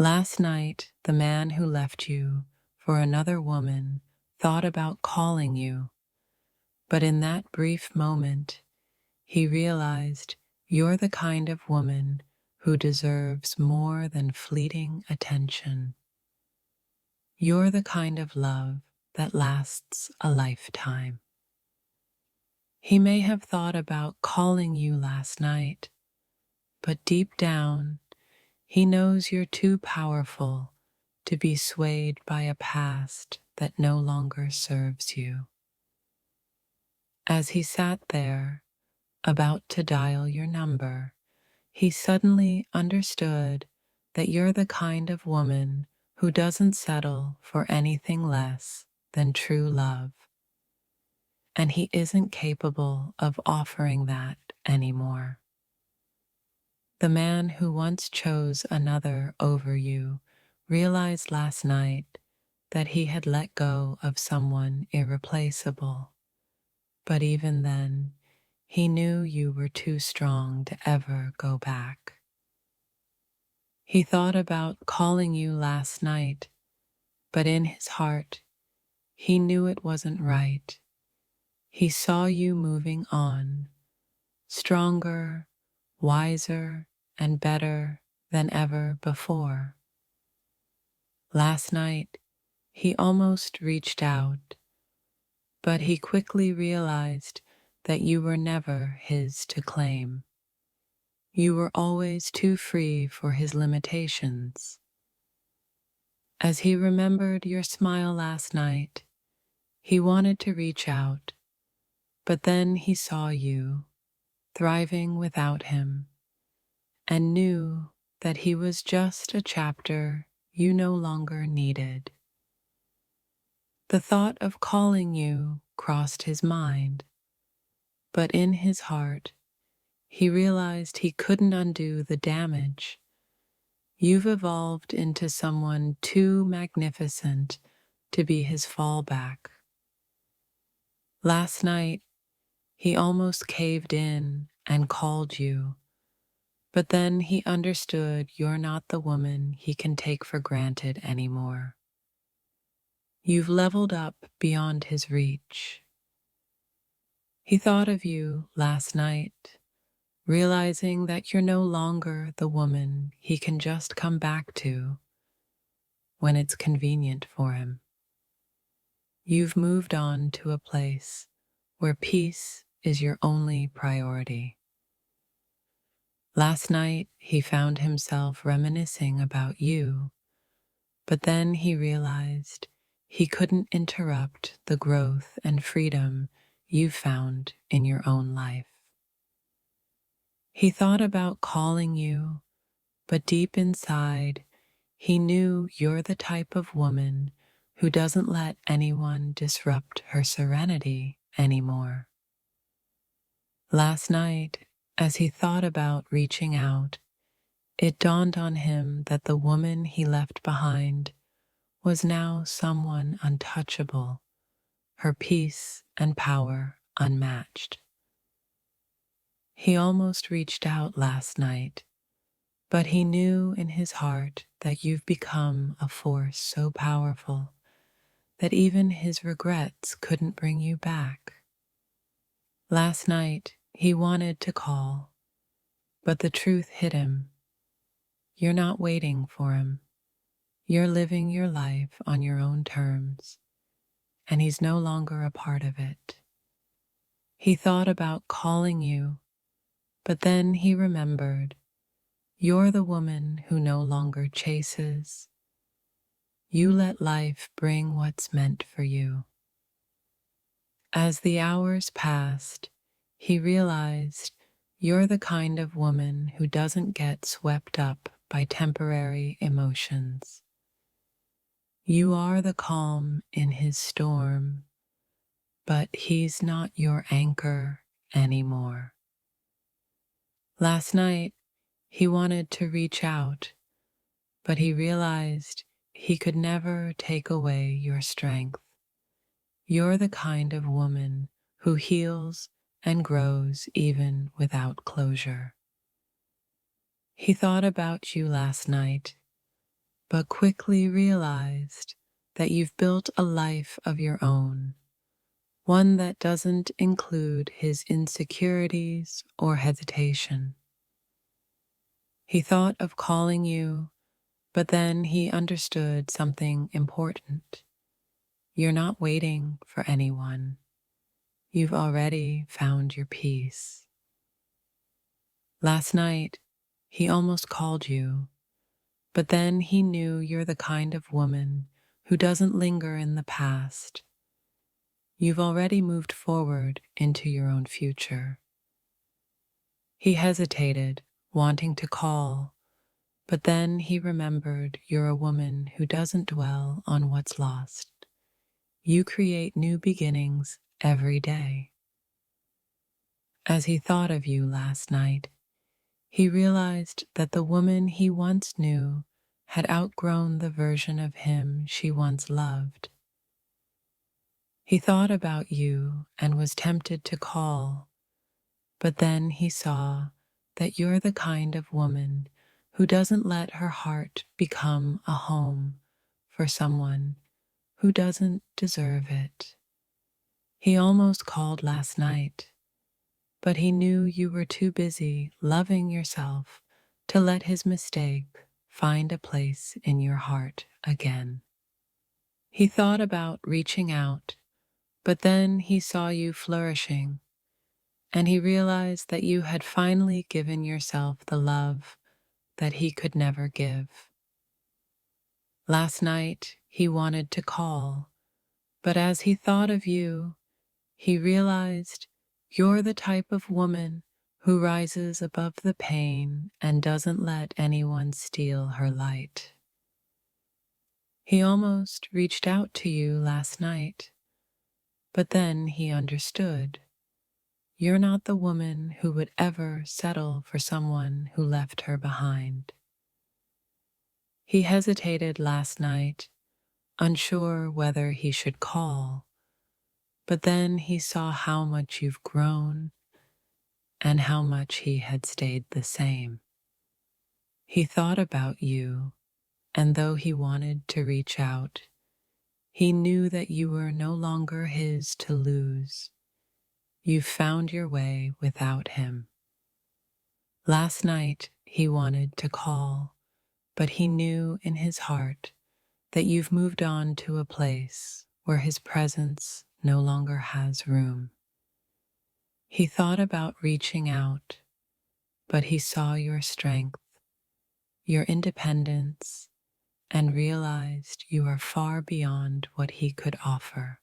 Last night, the man who left you for another woman thought about calling you, but in that brief moment, he realized you're the kind of woman who deserves more than fleeting attention. You're the kind of love that lasts a lifetime. He may have thought about calling you last night, but deep down, he knows you're too powerful to be swayed by a past that no longer serves you. As he sat there, about to dial your number, he suddenly understood that you're the kind of woman who doesn't settle for anything less than true love, and he isn't capable of offering that anymore. The man who once chose another over you realized last night that he had let go of someone irreplaceable, but even then, he knew you were too strong to ever go back. He thought about calling you last night, but in his heart, he knew it wasn't right. He saw you moving on, stronger, wiser, and better than ever before. Last night, he almost reached out, but he quickly realized that you were never his to claim. You were always too free for his limitations. As he remembered your smile last night, he wanted to reach out, but then he saw you, thriving without him, and knew that he was just a chapter you no longer needed. The thought of calling you crossed his mind, but in his heart, he realized he couldn't undo the damage. You've evolved into someone too magnificent to be his fallback. Last night, he almost caved in and called you, but then he understood you're not the woman he can take for granted anymore. You've leveled up beyond his reach. He thought of you last night, realizing that you're no longer the woman he can just come back to when it's convenient for him. You've moved on to a place where peace is your only priority. Last night, he found himself reminiscing about you, but then he realized he couldn't interrupt the growth and freedom you've found in your own life. He thought about calling you, but deep inside, he knew you're the type of woman who doesn't let anyone disrupt her serenity anymore. Last night, as he thought about reaching out, it dawned on him that the woman he left behind was now someone untouchable, her peace and power unmatched. He almost reached out last night, but he knew in his heart that you've become a force so powerful that even his regrets couldn't bring you back. Last night, he wanted to call, but the truth hit him. You're not waiting for him. You're living your life on your own terms, and he's no longer a part of it. He thought about calling you, but then he remembered you're the woman who no longer chases. You let life bring what's meant for you. As the hours passed, he realized you're the kind of woman who doesn't get swept up by temporary emotions. You are the calm in his storm, but he's not your anchor anymore. Last night, he wanted to reach out, but he realized he could never take away your strength. You're the kind of woman who heals and grows even without closure. He thought about you last night, but quickly realized that you've built a life of your own, one that doesn't include his insecurities or hesitation. He thought of calling you, but then he understood something important. You're not waiting for anyone. You've already found your peace. Last night, he almost called you, but then he knew you're the kind of woman who doesn't linger in the past. You've already moved forward into your own future. He hesitated, wanting to call, but then he remembered you're a woman who doesn't dwell on what's lost. You create new beginnings every day. As he thought of you last night, he realized that the woman he once knew had outgrown the version of him she once loved. He thought about you and was tempted to call, but then he saw that you're the kind of woman who doesn't let her heart become a home for someone who doesn't deserve it. He almost called last night, but he knew you were too busy loving yourself to let his mistake find a place in your heart again. He thought about reaching out, but then he saw you flourishing, and he realized that you had finally given yourself the love that he could never give. Last night, he wanted to call, but as he thought of you, he realized you're the type of woman who rises above the pain and doesn't let anyone steal her light. He almost reached out to you last night, but then he understood. You're not the woman who would ever settle for someone who left her behind. He hesitated last night, unsure whether he should call, but then he saw how much you've grown and how much he had stayed the same. He thought about you, and though he wanted to reach out, he knew that you were no longer his to lose. You found your way without him. Last night he wanted to call, but he knew in his heart that you've moved on to a place where his presence no longer has room. He thought about reaching out, but he saw your strength, your independence, and realized you are far beyond what he could offer.